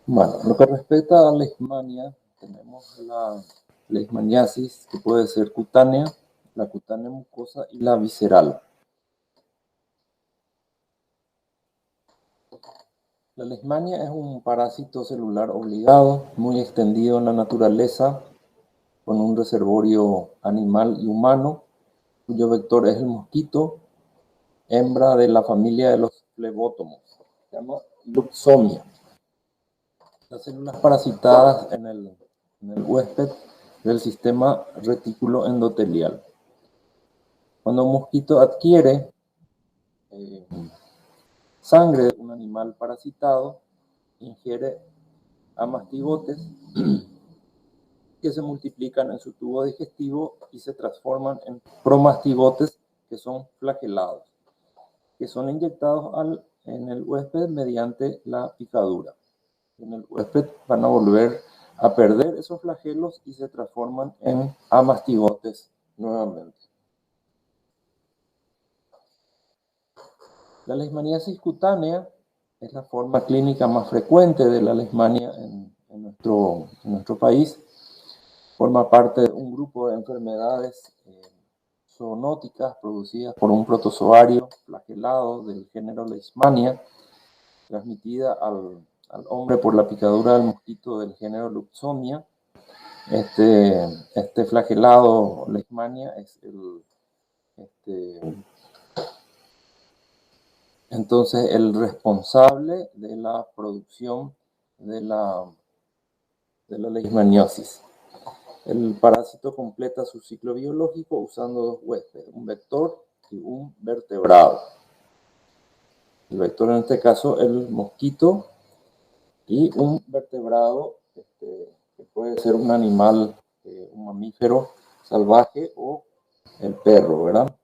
Bueno, lo que respecta a la leishmania, tenemos la leishmaniasis, que puede ser cutánea, la cutánea mucosa y la visceral. La leishmania es un parásito celular obligado, muy extendido en la naturaleza, con un reservorio animal y humano, cuyo vector es el mosquito, hembra de la familia de los flebótomos, se llama Luxomia. Las células parasitadas en el huésped del sistema retículo endotelial. Cuando un mosquito adquiere eh, sangre de un animal parasitado, ingiere a mastigotes que se multiplican en su tubo digestivo y se transforman en promastigotes, que son flagelados, que son inyectados en el huésped mediante la picadura. En el huésped van a volver a perder esos flagelos y se transforman en amastigotes nuevamente. La leishmaniasis cutánea es la forma clínica más frecuente de la leishmania en nuestro país. Forma parte de un grupo de enfermedades zoonóticas producidas por un protozoario flagelado del género Leishmania, transmitida al hombre por la picadura del mosquito del género Luxomia. Este flagelado Leishmania es entonces el responsable de la producción de la leishmaniosis. El parásito completa su ciclo biológico usando dos huéspedes, un vector y un vertebrado. El vector, en este caso, el mosquito, y un vertebrado que puede ser un animal, un mamífero salvaje o el perro, ¿verdad?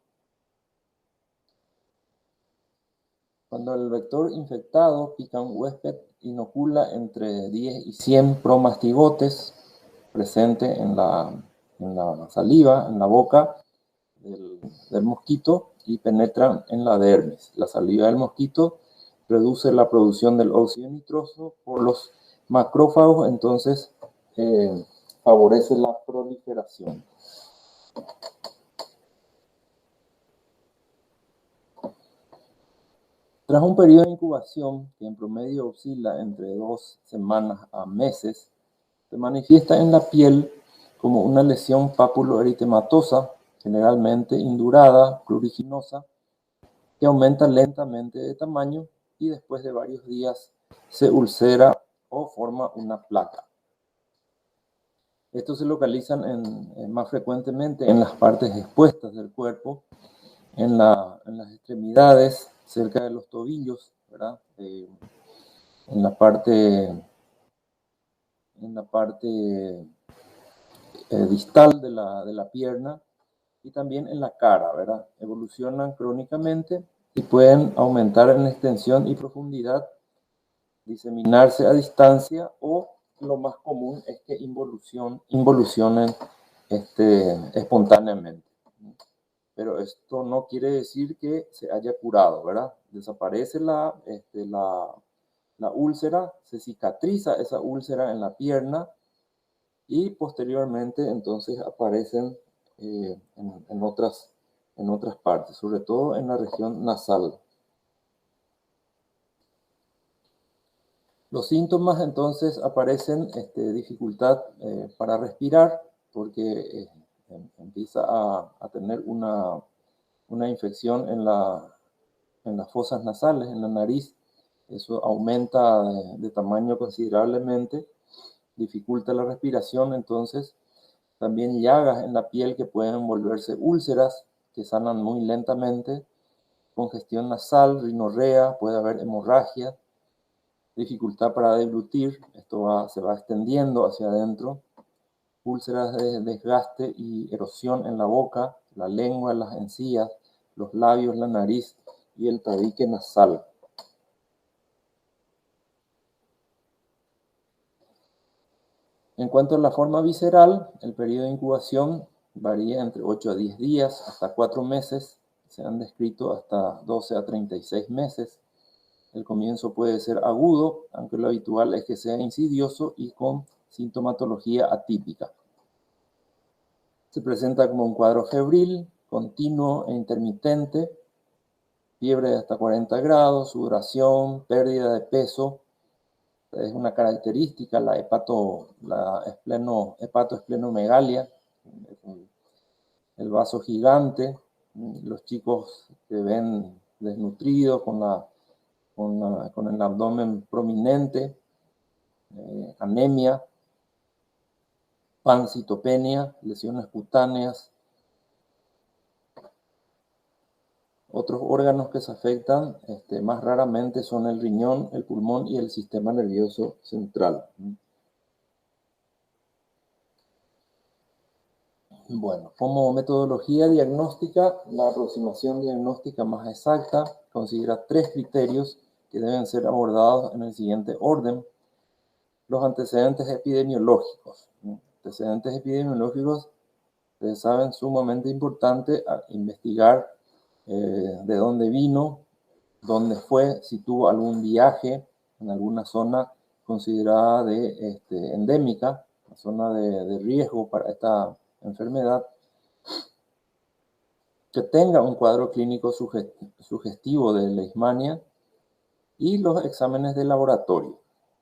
Cuando el vector infectado pica un huésped, inocula entre 10 y 100 promastigotes presentes en la saliva, en la boca del mosquito, y penetran en la dermis. La saliva del mosquito reduce la producción del óxido nitroso por los macrófagos, entonces favorece la proliferación. Tras un periodo de incubación que en promedio oscila entre 2 semanas a meses, se manifiesta en la piel como una lesión papuloeritematosa, generalmente indurada, pruriginosa, que aumenta lentamente de tamaño y después de varios días se ulcera o forma una placa. Estos se localizan más frecuentemente en las partes expuestas del cuerpo, en las extremidades, cerca de los tobillos, ¿verdad? En la parte distal de la pierna, y también en la cara, ¿verdad? Evolucionan crónicamente y pueden aumentar en extensión y profundidad, diseminarse a distancia, o lo más común es que involucionen espontáneamente. Pero esto no quiere decir que se haya curado, ¿verdad? Desaparece la úlcera, se cicatriza esa úlcera en la pierna y posteriormente entonces aparecen en otras partes, sobre todo en la región nasal. Los síntomas entonces aparecen dificultad para respirar, porque empieza a tener una infección en las fosas nasales, en la nariz. Eso aumenta de tamaño considerablemente, dificulta la respiración. Entonces también llagas en la piel que pueden volverse úlceras, que sanan muy lentamente, congestión nasal, rinorrea, puede haber hemorragia, dificultad para deglutir, esto se va extendiendo hacia adentro, úlceras de desgaste y erosión en la boca, la lengua, las encías, los labios, la nariz y el tabique nasal. En cuanto a la forma visceral, el periodo de incubación varía entre 8 a 10 días hasta 4 meses, se han descrito hasta 12 a 36 meses. El comienzo puede ser agudo, aunque lo habitual es que sea insidioso y con sintomatología atípica. Se presenta como un cuadro febril, continuo e intermitente, fiebre de hasta 40 grados, sudoración, pérdida de peso. Es una característica la hepatoesplenomegalia, el vaso gigante. Los chicos se ven desnutridos con el abdomen prominente, anemia, pancitopenia, lesiones cutáneas. Otros órganos que se afectan más raramente son el riñón, el pulmón y el sistema nervioso central. Bueno, como metodología diagnóstica, la aproximación diagnóstica más exacta considera 3 criterios que deben ser abordados en el siguiente orden. Los antecedentes epidemiológicos. Antecedentes epidemiológicos, ustedes saben, sumamente importante investigar de dónde vino, dónde fue, si tuvo algún viaje en alguna zona considerada endémica, una zona de riesgo para esta enfermedad, que tenga un cuadro clínico sugestivo de leishmania, y los exámenes de laboratorio.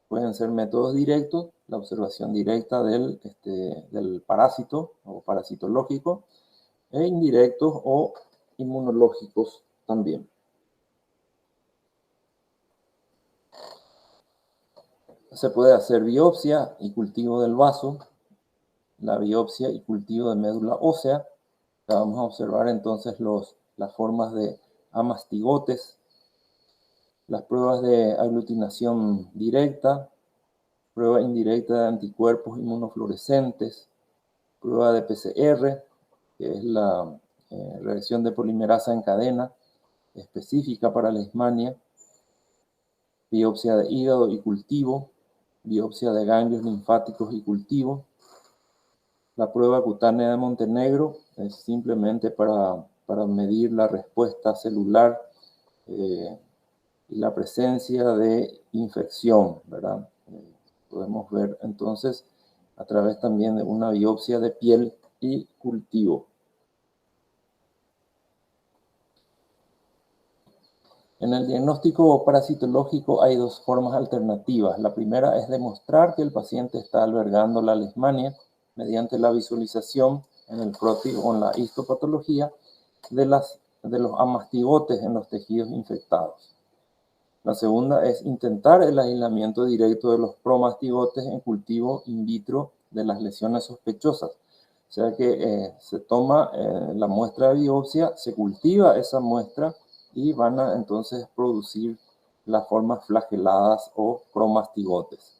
Pueden ser métodos directos, la observación directa del parásito o parasitológico, e indirectos o inmunológicos también. Se puede hacer biopsia y cultivo del vaso, la biopsia y cultivo de médula ósea. Vamos a observar entonces las formas de amastigotes, las pruebas de aglutinación directa, prueba indirecta de anticuerpos inmunofluorescentes, prueba de PCR, que es la reacción de polimerasa en cadena específica para la leishmania, biopsia de hígado y cultivo, biopsia de ganglios linfáticos y cultivo. La prueba cutánea de Montenegro es simplemente para medir la respuesta celular y la presencia de infección, ¿verdad? Podemos ver entonces a través también de una biopsia de piel y cultivo. En el diagnóstico parasitológico hay 2 formas alternativas. La primera es demostrar que el paciente está albergando la leishmania mediante la visualización en el PROTI o en la histopatología de los amastigotes en los tejidos infectados. La segunda es intentar el aislamiento directo de los promastigotes en cultivo in vitro de las lesiones sospechosas. O sea que se toma la muestra de biopsia, se cultiva esa muestra y van a entonces producir las formas flageladas o promastigotes.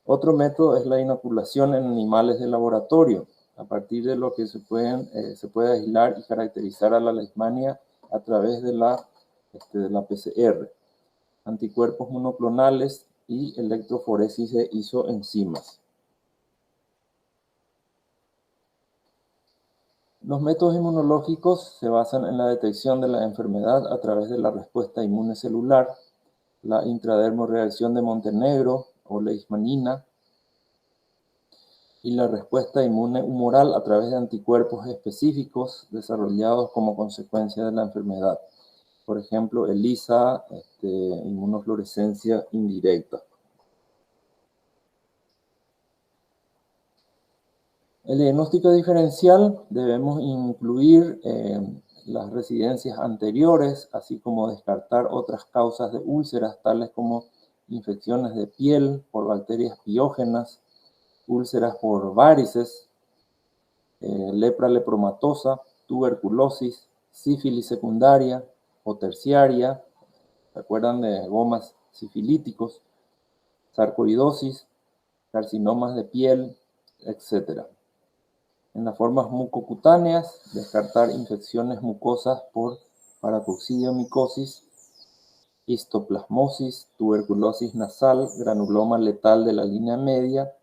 Otro método es la inoculación en animales de laboratorio, a partir de lo que se puede aislar y caracterizar a la leishmania a través de la PCR. Anticuerpos monoclonales y electroforesis de isoenzimas. Los métodos inmunológicos se basan en la detección de la enfermedad a través de la respuesta inmune celular, la intradermoreacción de Montenegro o leishmanina, y la respuesta inmune humoral a través de anticuerpos específicos desarrollados como consecuencia de la enfermedad. Por ejemplo, ELISA, inmunofluorescencia indirecta. El diagnóstico diferencial debemos incluir las residencias anteriores, así como descartar otras causas de úlceras, tales como infecciones de piel por bacterias piógenas, úlceras por varices, lepra lepromatosa, tuberculosis, sífilis secundaria o terciaria, ¿se acuerdan de gomas sifilíticos? Sarcoidosis, carcinomas de piel, etc. En las formas mucocutáneas, descartar infecciones mucosas por paracoccidiomicosis, histoplasmosis, tuberculosis nasal, granuloma letal de la línea media,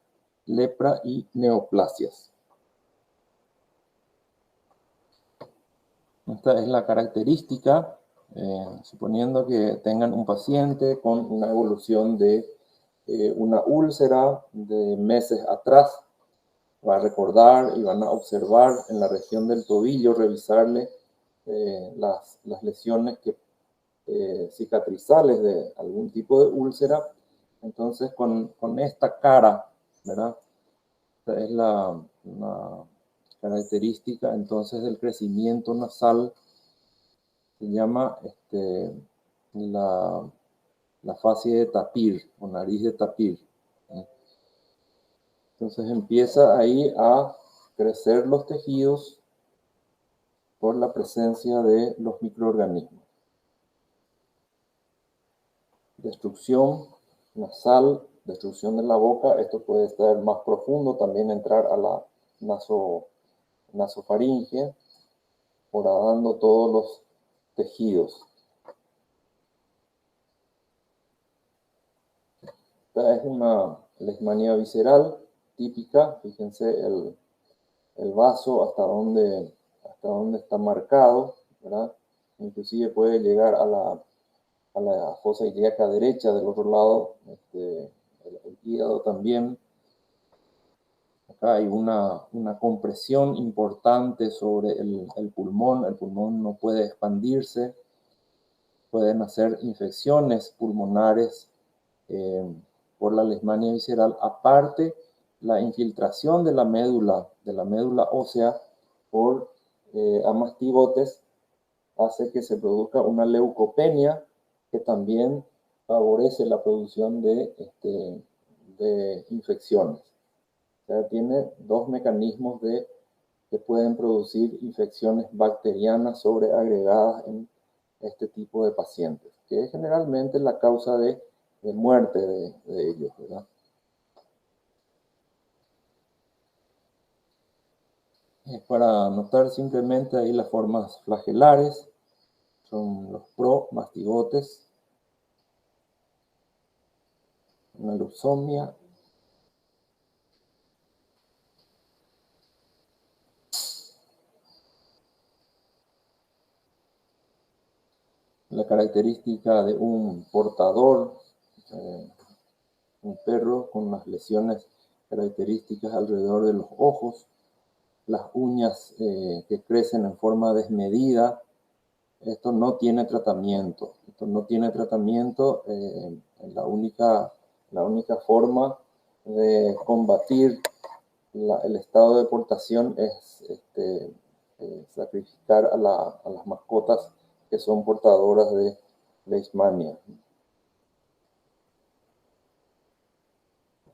lepra y neoplasias. Esta es la característica Suponiendo que tengan un paciente con una evolución de una úlcera de meses atrás, va a recordar y van a observar en la región del tobillo, revisarle las lesiones cicatrizales de algún tipo de úlcera. Entonces, con esta cara, ¿verdad? Esta es una característica entonces del crecimiento nasal, se llama la fascia de tapir o nariz de tapir. Entonces empieza ahí a crecer los tejidos por la presencia de los microorganismos. Destrucción nasal, destrucción de la boca, esto puede estar más profundo, también entrar a la nasofaringe, horadando todos los tejidos. Esta es una leishmanía visceral típica, fíjense el vaso hasta dónde está marcado, ¿verdad? Inclusive puede llegar a la fosa ilíaca derecha del otro lado, el hígado también. Acá hay una compresión importante sobre el pulmón no puede expandirse, pueden hacer infecciones pulmonares por la leishmania visceral, aparte la infiltración de la médula ósea por amastigotes hace que se produzca una leucopenia que también favorece la producción de infecciones. O sea, tiene dos mecanismos que pueden producir infecciones bacterianas sobreagregadas en este tipo de pacientes, que es generalmente la causa de muerte de ellos, ¿verdad? Para notar simplemente ahí las formas flagelares, son los promastigotes, una leucemia. La característica de un portador, un perro con unas lesiones características alrededor de los ojos, las uñas que crecen en forma desmedida. Esto no tiene tratamiento. La única forma de combatir el estado de portación es sacrificar a las mascotas que son portadoras de leishmania.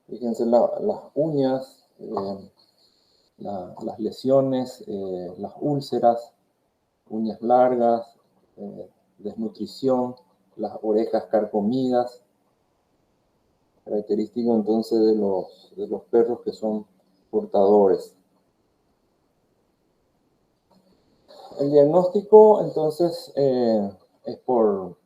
Fíjense las uñas, las lesiones, las úlceras, uñas largas, desnutrición, las orejas carcomidas, característico entonces de los perros que son portadores. El diagnóstico entonces es por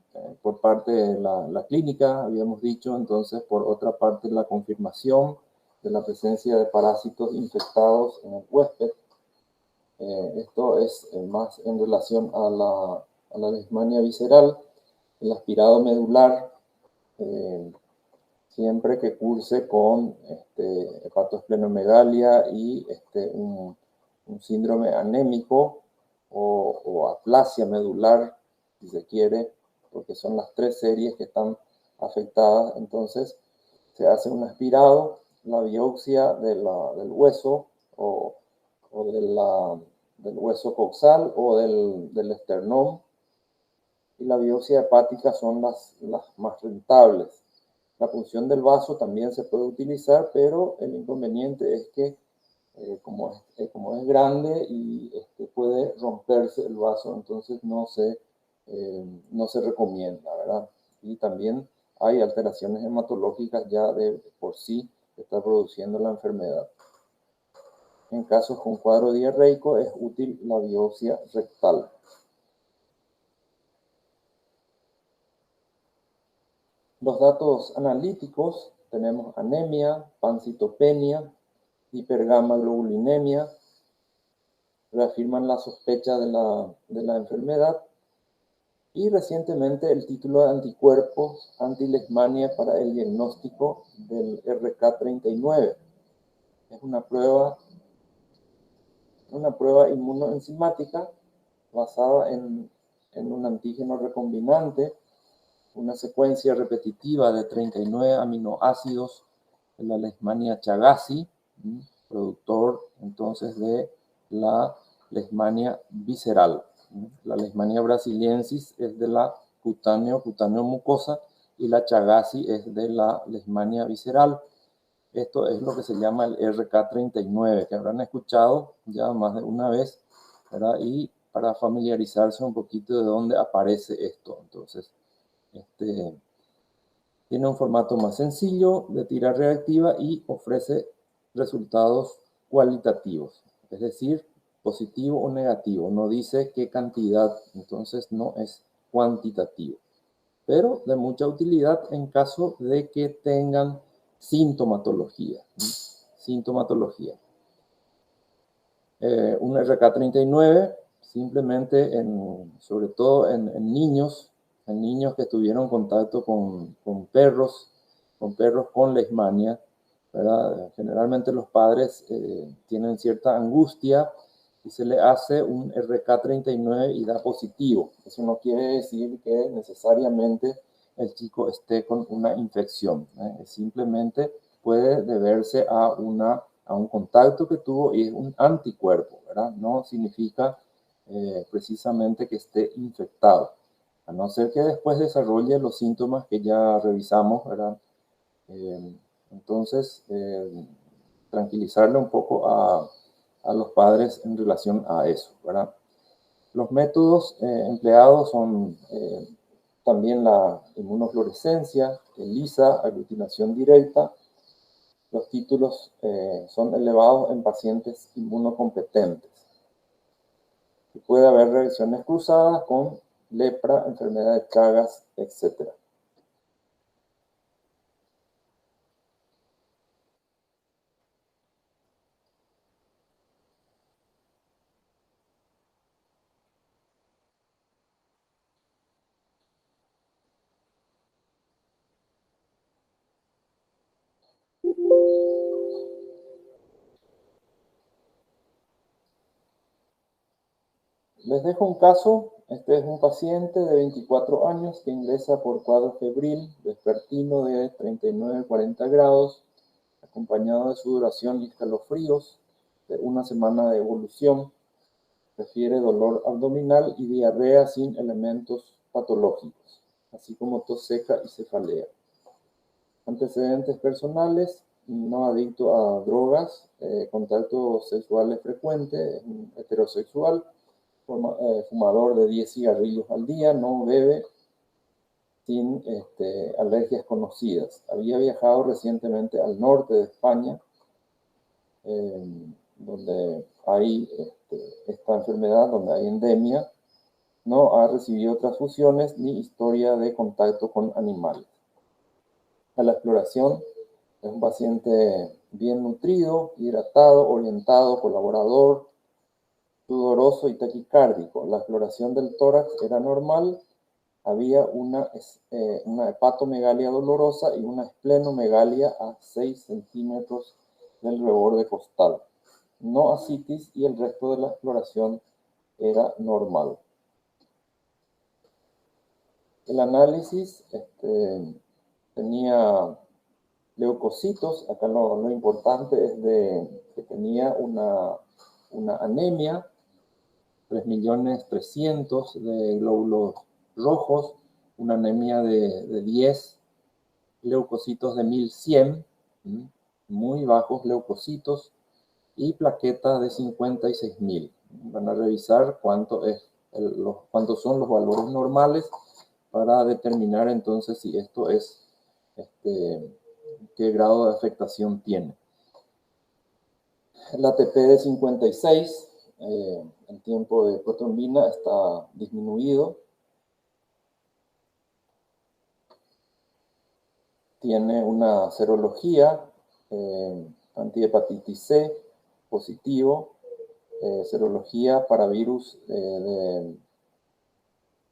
parte de la clínica, habíamos dicho, entonces por otra parte la confirmación de la presencia de parásitos infectados en el huésped. Esto es más en relación a la leishmania visceral, el aspirado medular, siempre que curse con hepatosplenomegalia y un síndrome anémico o aplasia medular, si se quiere, porque son las tres series que están afectadas. Entonces se hace un aspirado, la biopsia del hueso o del hueso coxal o del esternón, y la biopsia hepática son las más rentables. La punción del vaso también se puede utilizar, pero el inconveniente es que como es grande y puede romperse el vaso, entonces no se recomienda, ¿verdad? Y también hay alteraciones hematológicas ya de por sí que está produciendo la enfermedad. En casos con cuadro diarreico es útil la biopsia rectal. Los datos analíticos, tenemos anemia, pancitopenia, hipergamaglobulinemia, reafirman la sospecha de la enfermedad. Y recientemente el título de anticuerpos anti-leishmania para el diagnóstico del RK39. Es una prueba inmunoenzimática basada en un antígeno recombinante, una secuencia repetitiva de 39 aminoácidos de la Leishmania chagassi, productor entonces de la Leishmania visceral. La Leishmania brasiliensis es de la cutáneo mucosa y la chagassi es de la Leishmania visceral. Esto es lo que se llama el RK39, que habrán escuchado ya más de una vez, ¿verdad? Y para familiarizarse un poquito de dónde aparece esto. Entonces, tiene un formato más sencillo de tira reactiva y ofrece resultados cualitativos, es decir, positivo o negativo. No dice qué cantidad, entonces no es cuantitativo, pero de mucha utilidad en caso de que tengan sintomatología. Sintomatología. Un RK39 simplemente, sobre todo en niños que tuvieron contacto con perros con leishmania, ¿verdad? Generalmente los padres tienen cierta angustia y se le hace un RK39 y da positivo. Eso no quiere decir que necesariamente el chico esté con una infección. Simplemente puede deberse a un contacto que tuvo y es un anticuerpo, ¿verdad? No significa precisamente que esté infectado, a no ser que después desarrolle los síntomas que ya revisamos, ¿verdad? Entonces, tranquilizarle un poco a los padres en relación a eso, ¿verdad? Los métodos empleados son también la inmunofluorescencia, ELISA, aglutinación directa. Los títulos son elevados en pacientes inmunocompetentes. Y puede haber reacciones cruzadas con lepra, enfermedad de Chagas, etc. Les dejo un caso. Este es un paciente de 24 años que ingresa por cuadro febril vespertino de 39-40 grados, acompañado de sudoración y escalofríos, de una semana de evolución. Refiere dolor abdominal y diarrea sin elementos patológicos, así como tos seca y cefalea. Antecedentes personales: no adicto a drogas, contactos sexuales frecuentes, heterosexual, fumador de 10 cigarrillos al día, no bebe, sin alergias conocidas. Había viajado recientemente al norte de España, donde hay esta enfermedad, donde hay endemia. No ha recibido transfusiones ni historia de contacto con animales. A la exploración: es un paciente bien nutrido, hidratado, orientado, colaborador, sudoroso y taquicárdico. La exploración del tórax era normal. Había una hepatomegalia dolorosa y una esplenomegalia a 6 centímetros del reborde costal. No ascitis y el resto de la exploración era normal. El análisis tenía leucocitos. Acá lo importante es que tenía una anemia, 3.300.000 de glóbulos rojos, una anemia de 10, leucocitos de 1.100, muy bajos leucocitos, y plaquetas de 56.000. Van a revisar cuántos son los valores normales para determinar entonces si esto es, qué grado de afectación tiene. El ATP de 56, el tiempo de protrombina está disminuido. Tiene una serología, antihepatitis C positivo, serología para virus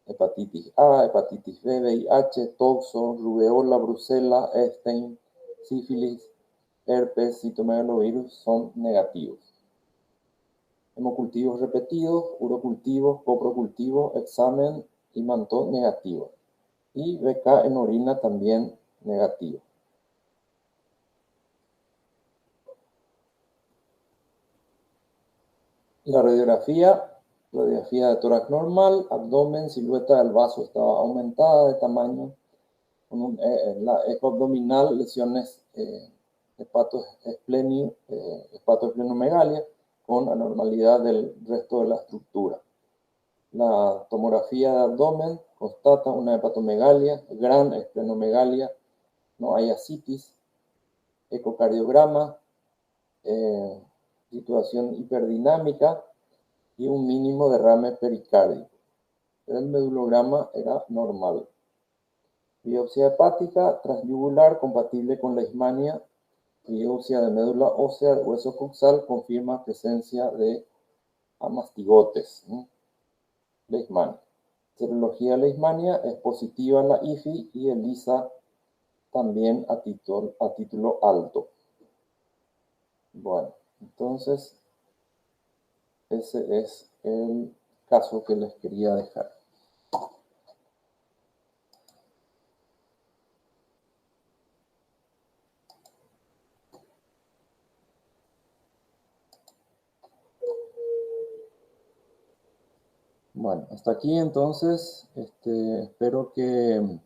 hepatitis A, hepatitis B, VIH, toxo, rubeola, brucela, Epstein, sífilis, herpes, citomegalovirus son negativos. Hemocultivos repetidos, urocultivos, coprocultivos, examen y mantón negativo. Y BK en orina también negativo. La radiografía de tórax normal, abdomen, silueta del vaso estaba aumentada de tamaño, con la eco abdominal, lesiones hepatoesplenomegalia, con anormalidad del resto de la estructura. La tomografía de abdomen constata una hepatomegalia, gran esplenomegalia, no hay ascitis, ecocardiograma, situación hiperdinámica y un mínimo derrame pericárdico. El medulograma era normal. Biopsia hepática transyugular compatible con leishmania. Biopsia de médula ósea del hueso coxal confirma presencia de amastigotes. Leishmania. Serología leishmania es positiva en la IFI y ELISA también a título alto. Bueno, entonces ese es el caso que les quería dejar. Bueno, hasta aquí entonces, espero que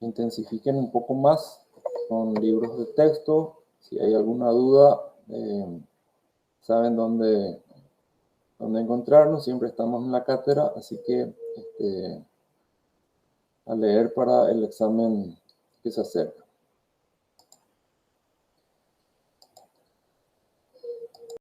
intensifiquen un poco más con libros de texto. Si hay alguna duda, saben dónde encontrarnos. Siempre estamos en la cátedra, así que a leer para el examen que se acerca.